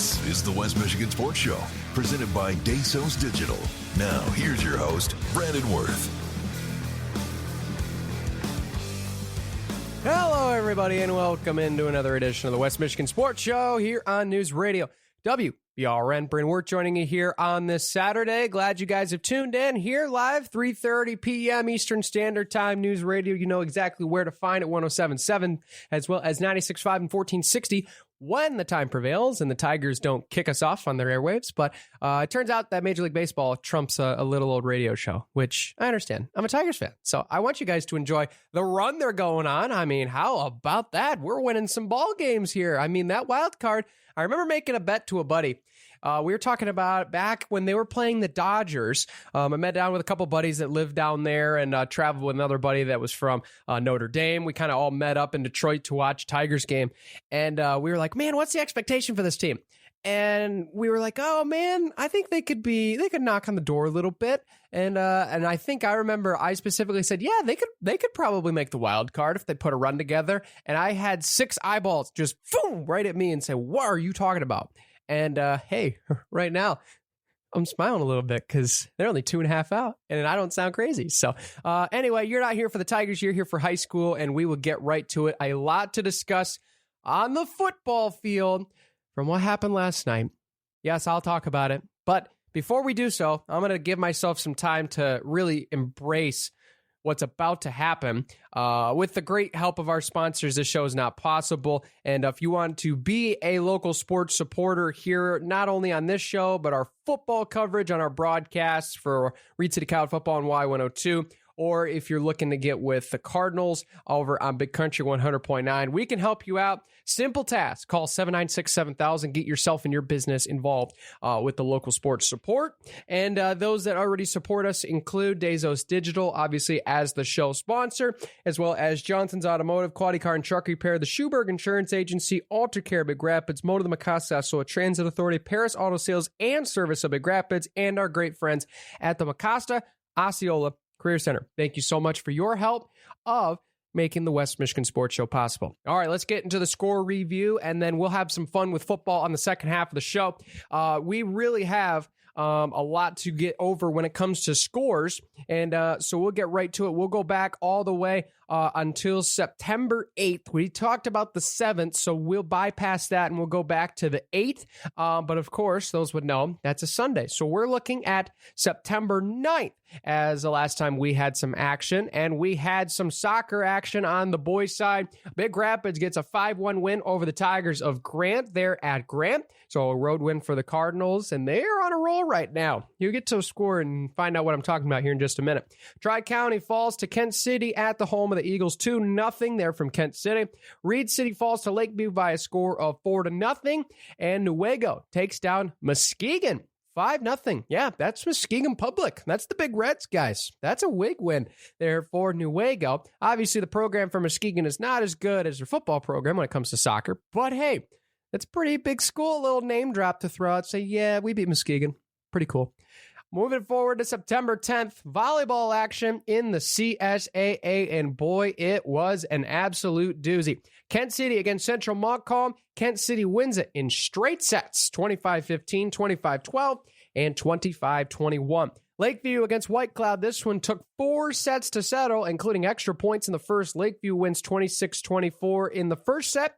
This is the West Michigan Sports Show, presented by DeSos Digital. Now, here's your host, Brandon Wirth. Hello, everybody, and welcome into another edition of the West Michigan Sports Show here on News Radio WBRN. Brandon Wirth joining you here on this Saturday. Glad you guys have tuned in here live, 3:30 p.m. Eastern Standard Time. News Radio, you know exactly where to find it, 107.7, as well as 96.5 and 1460 when the time prevails and the Tigers don't kick us off on their airwaves. But it turns out that Major League Baseball trumps a little old radio show, which I understand. I'm a Tigers fan, so I want you guys to enjoy the run they're going on. I mean, how about that? We're winning some ball games here. I mean, that wild card, I remember making a bet to a buddy. We were talking about back when they were playing the Dodgers. I met down with a couple buddies that lived down there and traveled with another buddy that was from Notre Dame. We kind of all met up in Detroit to watch Tigers game. And we were like, man, what's the expectation for this team? And we were like, oh, man, I think they could knock on the door a little bit. And I think I remember I specifically said, yeah, they could probably make the wild card if they put a run together. And I had 6 eyeballs just boom, right at me and say, what are you talking about? And hey, right now, I'm smiling a little bit because they're only 2.5 out, and I don't sound crazy. So anyway, you're not here for the Tigers. You're here for high school, and we will get right to it. A lot to discuss on the football field from what happened last night. Yes, I'll talk about it. But before we do so, I'm going to give myself some time to really embrace what's about to happen. With the great help of our sponsors, this show is not possible. And if you want to be a local sports supporter here, not only on this show, but our football coverage on our broadcasts for Reed City College Football and Y102, or if you're looking to get with the Cardinals over on Big Country 100.9, we can help you out. Simple task. Call 796-7000. Get yourself and your business involved with the local sports support. And those that already support us include DeSos Digital, obviously, as the show sponsor, as well as Johnson's Automotive, Quality Car and Truck Repair, the Schuberg Insurance Agency, Alter Care Big Rapids, Motor the Macasa, so a Transit Authority, Paris Auto Sales and Service of Big Rapids, and our great friends at the Macasta Osceola Career Center. Thank you so much for your help of making the West Michigan Sports Show possible. All right, let's get into the score review, and then we'll have some fun with football on the second half of the show. We really have a lot to get over when it comes to scores, and so we'll get right to it. We'll go back all the way until September 8th. We talked about the 7th, so we'll bypass that and we'll go back to the 8th. But of course, those would know that's a Sunday. So we're looking at September 9th as the last time we had some action, and we had some soccer action on the boys' side. Big Rapids gets a 5-1 win over the Tigers of Grant. They're at Grant, so a road win for the Cardinals, and they're on a roll right now. You get to score and find out what I'm talking about here in just a minute. Tri-County falls to Kent City at the home of the Eagles, 2-0. They're from Kent City. Reed City falls to Lakeview by a score of 4-0, and Newaygo takes down Muskegon 5-0. Yeah, that's Muskegon Public. That's the Big Reds, guys. That's a big win there for Newaygo. Obviously, the program for Muskegon is not as good as their football program when it comes to soccer, but hey, that's a pretty big school. A little name drop to throw out. Say, yeah, we beat Muskegon. Pretty cool. Moving forward to September 10th, volleyball action in the CSAA, and boy, it was an absolute doozy. Kent City against Central Montcalm. Kent City wins it in straight sets, 25-15, 25-12, and 25-21. Lakeview against White Cloud. This one took 4 sets to settle, including extra points in the first. Lakeview wins 26-24 in the first set,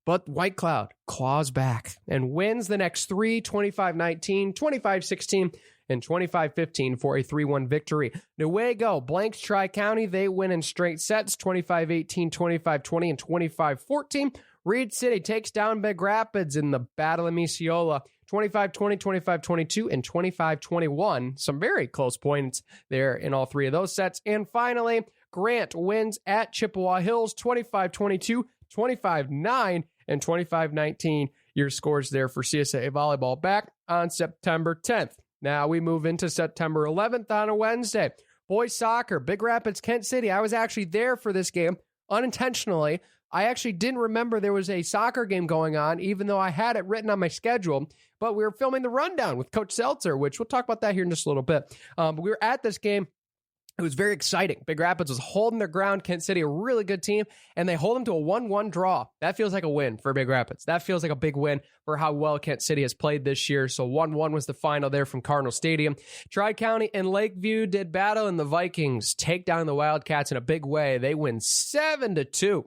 but White Cloud claws back and wins the next 3, 25-19, 25-16, and 25-15 for a 3-1 victory. Newaygo blanks Tri-County. They win in straight sets, 25-18, 25-20, and 25-14. Reed City takes down Big Rapids in the Battle of Misiola, 25-20, 25-22, and 25-21. Some very close points there in all 3 of those sets. And finally, Grant wins at Chippewa Hills, 25-22, 25-9, and 25-19. Your scores there for CSAA Volleyball back on September 10th. Now we move into September 11th on a Wednesday. Boys soccer, Big Rapids, Kent City. I was actually there for this game unintentionally. I actually didn't remember there was a soccer game going on, even though I had it written on my schedule. But we were filming the rundown with Coach Seltzer, which we'll talk about that here in just a little bit. But we were at this game. It was very exciting. Big Rapids was holding their ground. Kent City, a really good team, and they hold them to a 1-1 draw. That feels like a win for Big Rapids. That feels like a big win for how well Kent City has played this year. So 1-1 was the final there from Cardinal Stadium. Tri-County and Lakeview did battle, and the Vikings take down the Wildcats in a big way. They win 7-2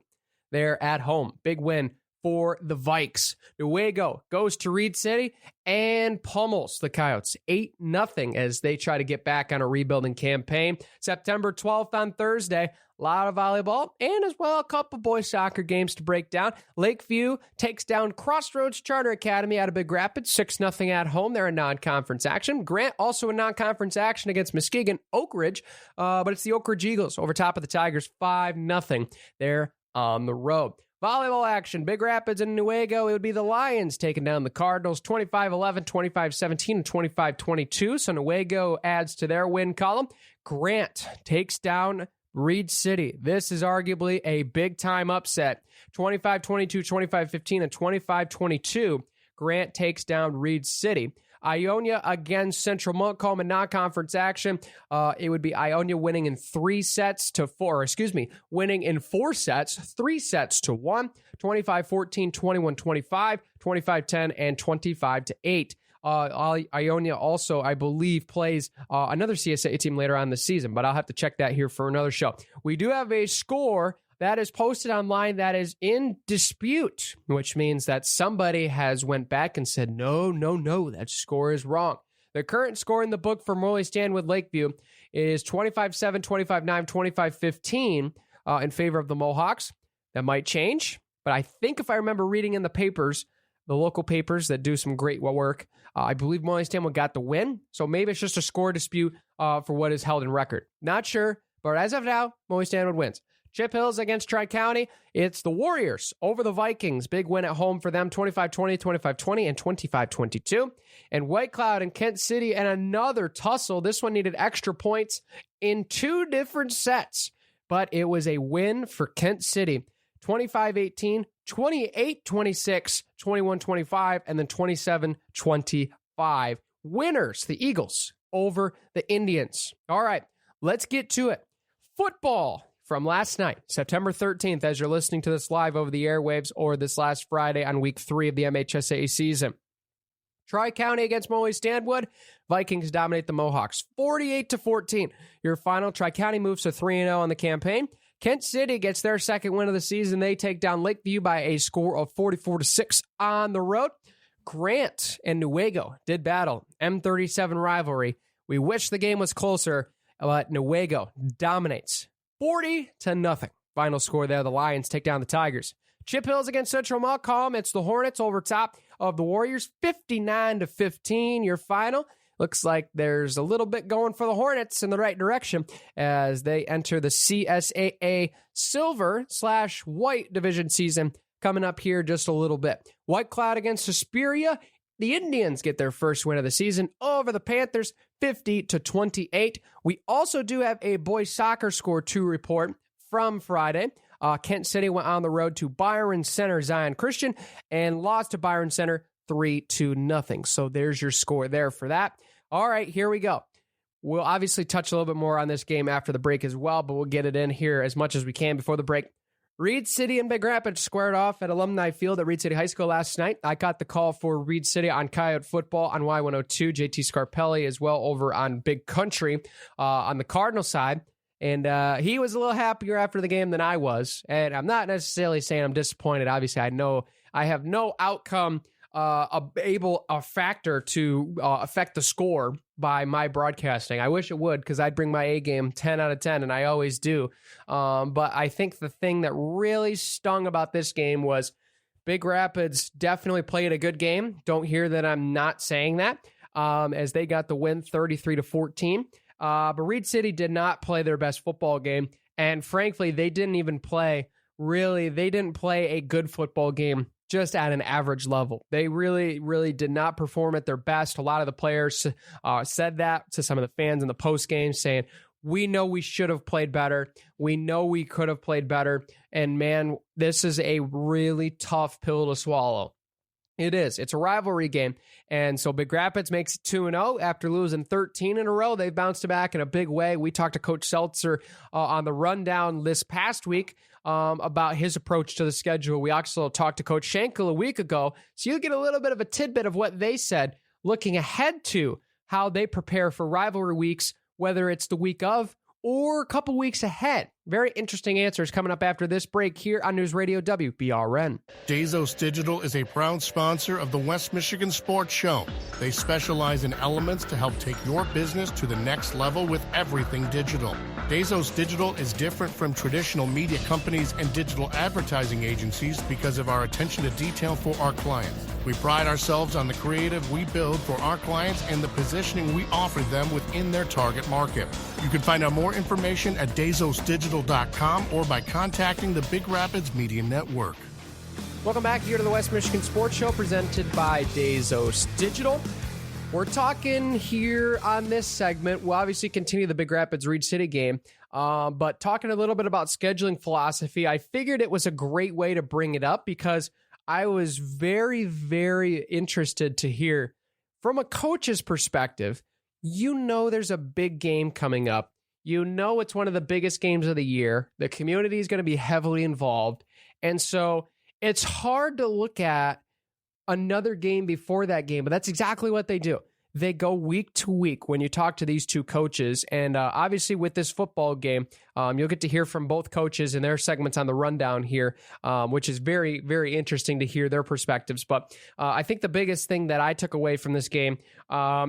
there at home. Big win for the Vikes. Newaygo goes to Reed City and pummels the Coyotes 8-0 as they try to get back on a rebuilding campaign. September 12th on Thursday, a lot of volleyball and as well a couple boys soccer games to break down. Lakeview takes down Crossroads Charter Academy out of Big Rapids 6-0 at home. They're in non-conference action. Grant also in non-conference action against Muskegon. Oak Ridge, but it's the Oak Ridge Eagles over top of the Tigers 5-0 there on the road. Volleyball action, Big Rapids and Newaygo. It would be the Lions taking down the Cardinals 25-11, 25-17, and 25-22. So Newaygo adds to their win column. Grant takes down Reed City. This is arguably a big-time upset. 25-22, 25-15, and 25-22. Grant takes down Reed City. Ionia against Central Montcalm in non-conference action. It would be Ionia winning in 3 sets to 4, winning in 4 sets, 3 sets to 1, 25-14, 21-25, 25-10, and 25-8. Ionia also, I believe, plays another CSAA team later on this season, but I'll have to check that here for another show. We do have a score that is posted online that is in dispute, which means that somebody has went back and said, no, that score is wrong. The current score in the book for Morley Stanwood Lakeview is 25-7, 25-9, 25-15 in favor of the Mohawks. That might change, but I think if I remember reading in the papers, the local papers that do some great work, I believe Morley Stanwood got the win, so maybe it's just a score dispute for what is held in record. Not sure, but as of now, Morley Stanwood wins. Chip Hills against Tri-County. It's the Warriors over the Vikings. Big win at home for them, 25-20, 25-20, and 25-22. And White Cloud and Kent City and another tussle. This one needed extra points in 2 different sets, but it was a win for Kent City. 25-18, 28-26, 21-25, and then 27-25. Winners, the Eagles over the Indians. All right, let's get to it. Football from last night, September 13th, as you're listening to this live over the airwaves, or this last Friday on week 3 of the MHSAA season. Tri-County against Morley Stanwood. Vikings dominate the Mohawks 48-14. Your final, Tri-County moves to 3-0 on the campaign. Kent City gets their second win of the season. They take down Lakeview by a score of 44-6 on the road. Grant and Newaygo did battle. M37 rivalry. We wish the game was closer, but Newaygo dominates 40-0. Final score there. The Lions take down the Tigers. Chip Hills against Central Montcalm. It's the Hornets over top of the Warriors, 59-15. Your final. Looks like there's a little bit going for the Hornets in the right direction as they enter the CSAA Silver/White division season coming up here just a little bit. White Cloud against Hesperia. The Indians get their first win of the season over the Panthers, 50-28. We also do have a boys soccer score to report from Friday. Kent City went on the road to Byron Center Zion Christian and lost to Byron Center 3-0. So there's your score there for that. All right, here we go. We'll obviously touch a little bit more on this game after the break as well, but we'll get it in here as much as we can before the break. Reed City and Big Rapids squared off at Alumni Field at Reed City High School last night. I got the call for Reed City on Coyote Football on Y102, JT Scarpelli as well over on Big Country on the Cardinal side. And he was a little happier after the game than I was. And I'm not necessarily saying I'm disappointed. Obviously, I know I have no outcome a factor to affect the score by my broadcasting. I wish it would, because I'd bring my A game 10 out of 10, and I always do. But I think the thing that really stung about this game was Big Rapids definitely played a good game. Don't hear that I'm not saying that, as they got the win 33-14. But Reed City did not play their best football game, and frankly, they didn't play a good football game, just at an average level. They really did not perform at their best. A lot of the players said that to some of the fans in the post game, saying, we know we should have played better. We know we could have played better. And man, this is a really tough pill to swallow. It is. It's a rivalry game. And so Big Rapids makes it 2-0 after losing 13 in a row. They've bounced back in a big way. We talked to Coach Seltzer on the rundown this past week about his approach to the schedule. We also talked to Coach Schenkel a week ago. So you get a little bit of a tidbit of what they said looking ahead to how they prepare for rivalry weeks, whether it's the week of or a couple weeks ahead. Very interesting answers coming up after this break here on News Radio WBRN. Bezos Digital is a proud sponsor of the West Michigan Sports Show. They specialize in elements to help take your business to the next level with everything digital. Bezos Digital is different from traditional media companies and digital advertising agencies because of our attention to detail for our clients. We pride ourselves on the creative we build for our clients and the positioning we offer them within their target market. You can find out more information at DezosDigital.com or by contacting the Big Rapids Media Network. Welcome back here to the West Michigan Sports Show presented by Bezos Digital. We're talking here on this segment. We'll obviously continue the Big Rapids Reed City game, but talking a little bit about scheduling philosophy. I figured it was a great way to bring it up because I was very, very interested to hear from a coach's perspective. You know there's a big game coming up. You know it's one of the biggest games of the year. The community is going to be heavily involved. And so it's hard to look at another game before that game, but that's exactly what they do. They go week to week when you talk to these two coaches. And obviously with this football game, you'll get to hear from both coaches in their segments on the rundown here, which is very, very interesting to hear their perspectives. But I think the biggest thing that I took away from this game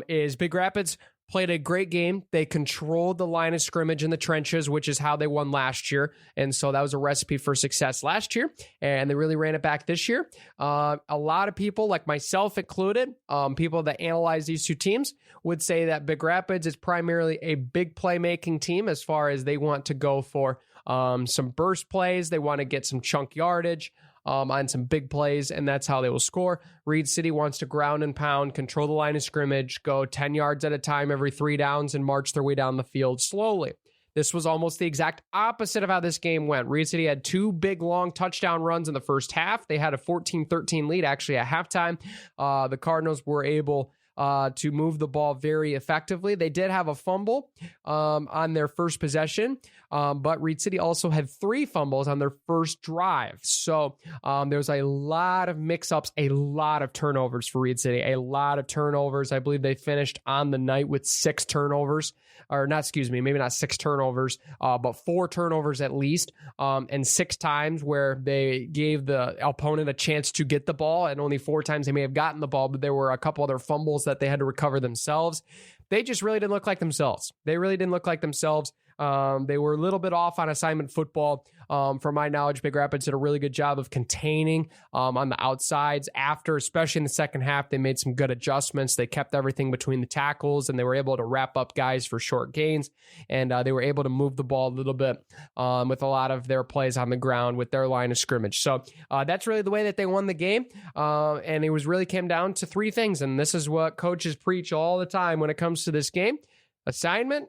is Big Rapids played a great game. They controlled the line of scrimmage in the trenches, which is how they won last year. And so that was a recipe for success last year. And they really ran it back this year. A lot of people, like myself included, people that analyze these two teams would say that Big Rapids is primarily a big playmaking team as far as they want to go for some burst plays. They want to get some chunk yardage on some big plays, and that's how they will score. Reed City wants to ground and pound, control the line of scrimmage, go 10 yards at a time every 3 downs, and march their way down the field slowly. This was almost the exact opposite of how this game went. Reed City had 2 big, long touchdown runs in the first half. They had a 14-13 lead, actually, at halftime. The Cardinals were able to move the ball very effectively. They did have a fumble on their first possession, but Reed City also had 3 fumbles on their first drive. So there's a lot of mix-ups, a lot of turnovers for Reed City, a lot of turnovers. I believe they finished on the night with 6 turnovers, or not, excuse me, maybe not 6 turnovers, but 4 turnovers at least, and 6 times where they gave the opponent a chance to get the ball, and only 4 times they may have gotten the ball, but there were a couple other fumbles that they had to recover themselves. They just really didn't look like themselves. They really didn't look like themselves. They were a little bit off on assignment football. From my knowledge, Big Rapids did a really good job of containing on the outsides. After, especially in the second half, they made some good adjustments. They kept everything between the tackles, and they were able to wrap up guys for short gains. And they were able to move the ball a little bit with a lot of their plays on the ground with their line of scrimmage. So that's really the way that they won the game. And it was really came down to 3 things. And this is what coaches preach all the time when it comes to this game: assignment,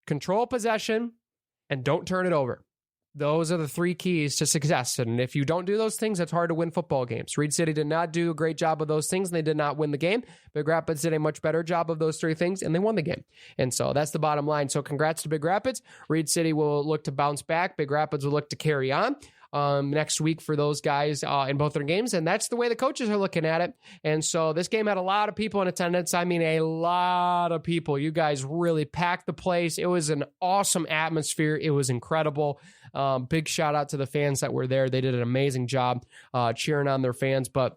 control possession, and don't turn it over. Those are the 3 keys to success. And if you don't do those things, it's hard to win football games. Reed City did not do a great job of those things, and they did not win the game. Big Rapids did a much better job of those 3 things, and they won the game. And so that's the bottom line. So congrats to Big Rapids. Reed City will look to bounce back. Big Rapids will look to carry on next week for those guys in both their games. And that's the way the coaches are looking at it. And so this game had a lot of people in attendance. I mean, a lot of people. You guys really packed the place. It was an awesome atmosphere. It was incredible. Big shout out to the fans that were there. They did an amazing job cheering on their fans. But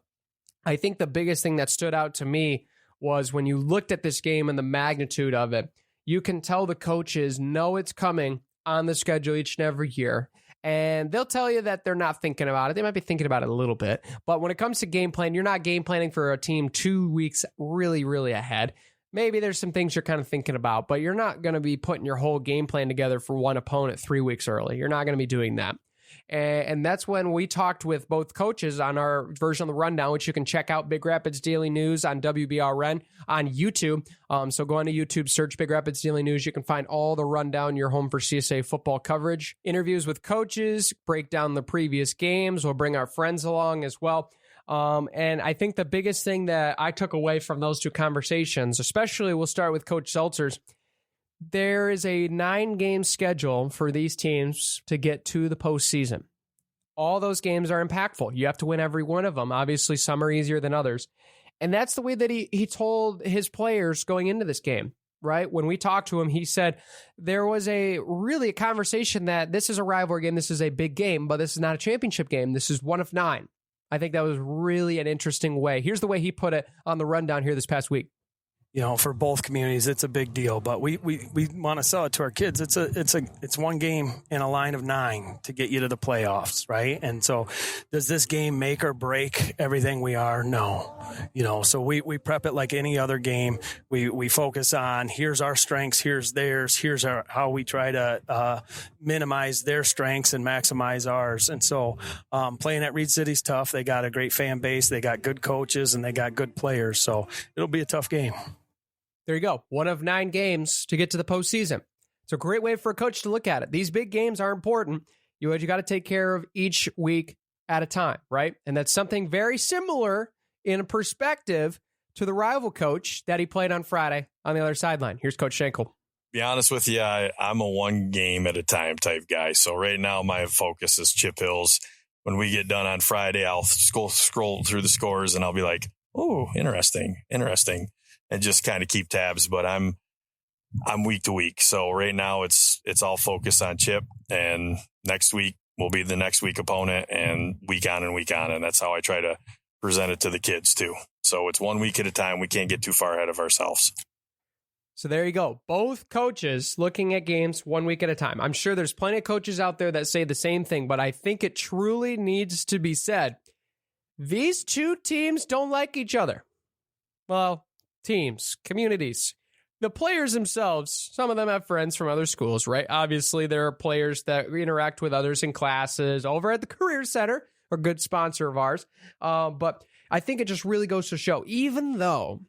I think the biggest thing that stood out to me was when you looked at this game and the magnitude of it, you can tell the coaches know it's coming on the schedule each and every year. And they'll tell you that they're not thinking about it. They might be thinking about it a little bit. But when it comes to game plan, you're not game planning for a team 2 weeks really, really ahead. Maybe there's some things you're kind of thinking about, but you're not going to be putting your whole game plan together for one opponent 3 weeks early. You're not going to be doing that. And that's when we talked with both coaches on our version of the rundown, which you can check out, Big Rapids Daily News on WBRN on YouTube. So go on to YouTube, search Big Rapids Daily News. You can find all the rundown, your home for CSAA football coverage. Interviews with coaches, break down the previous games. We'll bring our friends along as well. And I think the biggest thing that I took away from those two conversations, especially we'll start with Coach Seltzer's, there is a 9-game schedule for these teams to get to the postseason. All those games are impactful. You have to win every one of them. Obviously, some are easier than others. And that's the way that he told his players going into this game, right? When we talked to him, he said there was a conversation that this is a rivalry game, this is a big game, but this is not a championship game. This is one of 9. I think that was really an interesting way. Here's the way he put it on the rundown here this past week. For both communities, it's a big deal, but we want to sell it to our kids. It's one game in a line of 9 to get you to the playoffs, right? And so does this game make or break everything we are? No. So we prep it like any other game. We focus on here's our strengths, here's theirs, here's how we try to minimize their strengths and maximize ours. And so playing at Reed City's tough. They got a great fan base, they got good coaches, and they got good players. So it'll be a tough game. There you go. One of 9 games to get to the postseason. It's a great way for a coach to look at it. These big games are important. You got to take care of each week at a time, right? And that's something very similar in perspective to the rival coach that he played on Friday on the other sideline. Here's Coach Schenkel. Be honest with you, I'm a one game at a time type guy. So right now my focus is Chip Hills. When we get done on Friday, I'll scroll through the scores and I'll be like, oh, interesting. And just kind of keep tabs, but I'm week to week. So right now it's all focused on Chip, and next week will be the next week opponent, and week on. And that's how I try to present it to the kids too. So it's 1 week at a time. We can't get too far ahead of ourselves. So there you go. Both coaches looking at games 1 week at a time. I'm sure there's plenty of coaches out there that say the same thing, but I think it truly needs to be said. These two teams don't like each other. Well, teams, communities, the players themselves, some of them have friends from other schools, right? Obviously, there are players that interact with others in classes over at the Career Center, a good sponsor of ours. But I think it just really goes to show, even though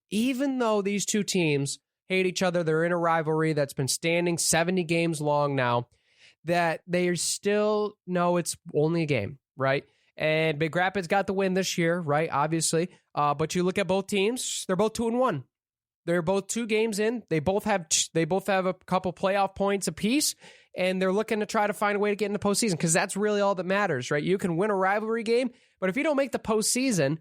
these two teams hate each other, they're in a rivalry that's been standing 70 games long now, that they still know it's only a game, right? And Big Rapids got the win this year, right? Obviously. But you look at both teams, they're both 2-1. They're both 2 games in. They both have a couple playoff points apiece, and they're looking to try to find a way to get in the postseason, because that's really all that matters, right? You can win a rivalry game, but if you don't make the postseason,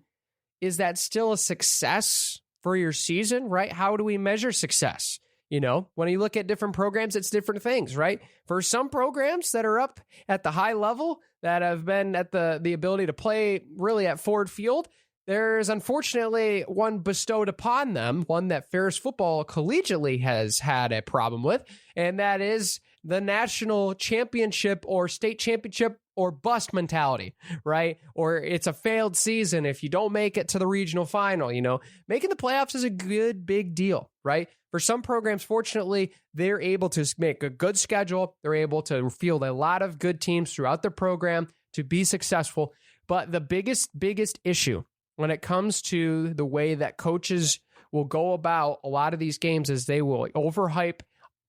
is that still a success for your season, right? How do we measure success? When you look at different programs, it's different things, right? For some programs that are up at the high level, that have been at the ability to play really at Ford Field, there's unfortunately one bestowed upon them, one that Ferris football collegiately has had a problem with, and that is the national championship or state championship or bust mentality, right? Or it's a failed season if you don't make it to the regional final. Making the playoffs is a good, big deal, right? For some programs, fortunately, they're able to make a good schedule. They're able to field a lot of good teams throughout their program to be successful. But the biggest issue when it comes to the way that coaches will go about a lot of these games is they will overhype,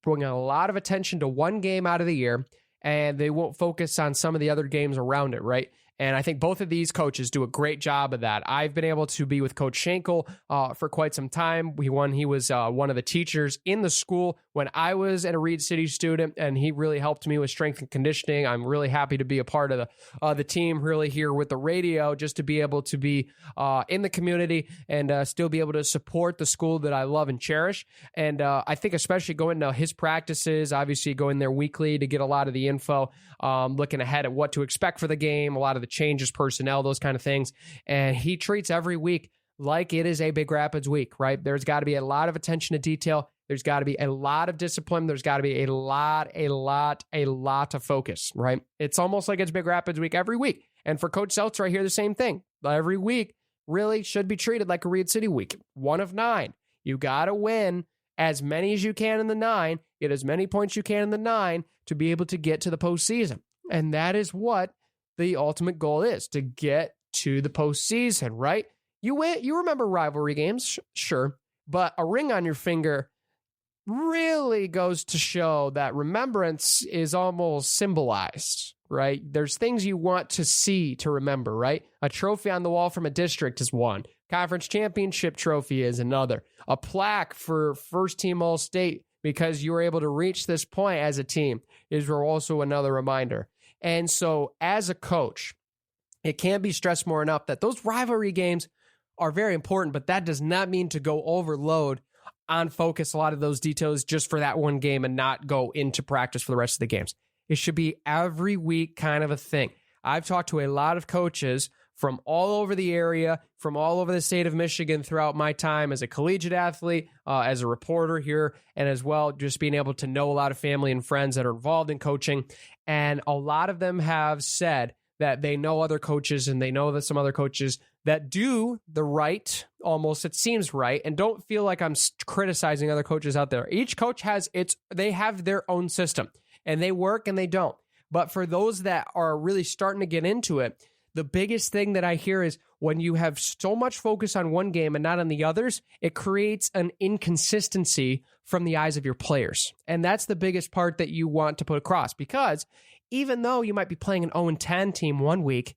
bring a lot of attention to one game out of the year, and they won't focus on some of the other games around it, right? And I think both of these coaches do a great job of that. I've been able to be with Coach Schenkel for quite some time. He was one of the teachers in the school when I was a Reed City student, and he really helped me with strength and conditioning. I'm really happy to be a part of the team, really here with the radio, just to be able to be in the community and still be able to support the school that I love and cherish. And I think especially going to his practices, obviously going there weekly to get a lot of the info, looking ahead at what to expect for the game, a lot of the changes, personnel, those kind of things. And he treats every week like it is a Big Rapids week, right? There's got to be a lot of attention to detail. There's got to be a lot of discipline. There's got to be a lot of focus, right? It's almost like it's Big Rapids week every week. And for Coach Seltzer, I hear the same thing. Every week really should be treated like a Reed City week. 1 of 9. You got to win as many as you can in the 9, get as many points you can in the 9 to be able to get to the postseason. And that is what the ultimate goal is, to get to the postseason, right? You remember rivalry games, sure, but a ring on your finger really goes to show that remembrance is almost symbolized, right? There's things you want to see to remember, right? A trophy on the wall from a district is one. Conference championship trophy is another. A plaque for first team All-State because you were able to reach this point as a team is also another reminder. And so as a coach, it can't be stressed more enough that those rivalry games are very important, but that does not mean to go overload on focus a lot of those details just for that one game and not go into practice for the rest of the games. It should be every week kind of a thing. I've talked to a lot of coaches from all over the area, from all over the state of Michigan throughout my time as a collegiate athlete, as a reporter here, and as well just being able to know a lot of family and friends that are involved in coaching. And a lot of them have said that they know other coaches and they know that some other coaches that do the right, almost it seems right, and don't feel like I'm criticizing other coaches out there. Each coach they have their own system and they work and they don't. But for those that are really starting to get into it, the biggest thing that I hear is when you have so much focus on one game and not on the others, it creates an inconsistency from the eyes of your players. And that's the biggest part that you want to put across, because even though you might be playing an 0-10 team one week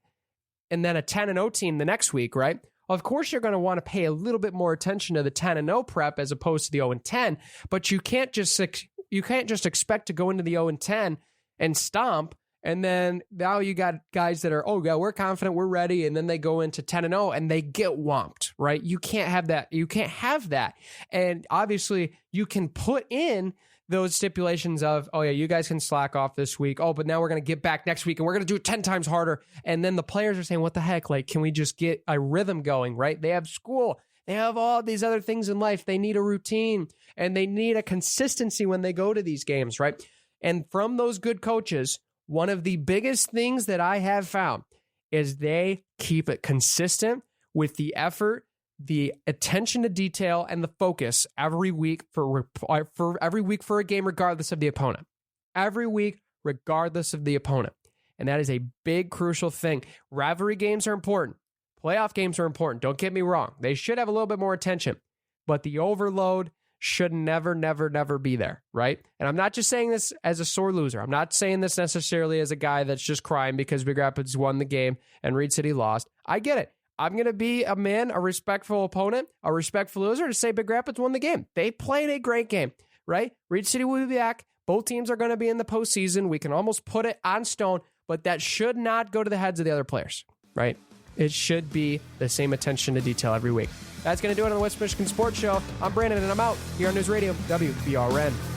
and then a 10-0 team the next week, right? Of course, you're going to want to pay a little bit more attention to the 10-0 prep as opposed to the 0-10, but you can't just expect to go into the 0-10 and stomp. And then now you got guys that are, oh, yeah, we're confident, we're ready. And then they go into 10-0 and they get whomped, right? You can't have that. You can't have that. And obviously you can put in those stipulations of, oh yeah, you guys can slack off this week. Oh, but now we're going to get back next week and we're going to do it 10 times harder. And then the players are saying, what the heck? Like, can we just get a rhythm going, right? They have school. They have all these other things in life. They need a routine and they need a consistency when they go to these games, right? And from those good coaches, one of the biggest things that I have found is they keep it consistent with the effort, the attention to detail, and the focus every week for every week for a game, regardless of the opponent. Every week, regardless of the opponent. And that is a big, crucial thing. Rivalry games are important. Playoff games are important. Don't get me wrong. They should have a little bit more attention. But the overload should never, never, never be there, right? And I'm not just saying this as a sore loser. I'm not saying this necessarily as a guy that's just crying because Big Rapids won the game and Reed City lost. I get it. I'm going to be a man, a respectful opponent, a respectful loser to say Big Rapids won the game. They played a great game, right? Reed City will be back. Both teams are going to be in the postseason. We can almost put it on stone, but that should not go to the heads of the other players, right? It should be the same attention to detail every week. That's going to do it on the West Michigan Sports Show. I'm Brandon, and I'm out here on News Radio WBRN.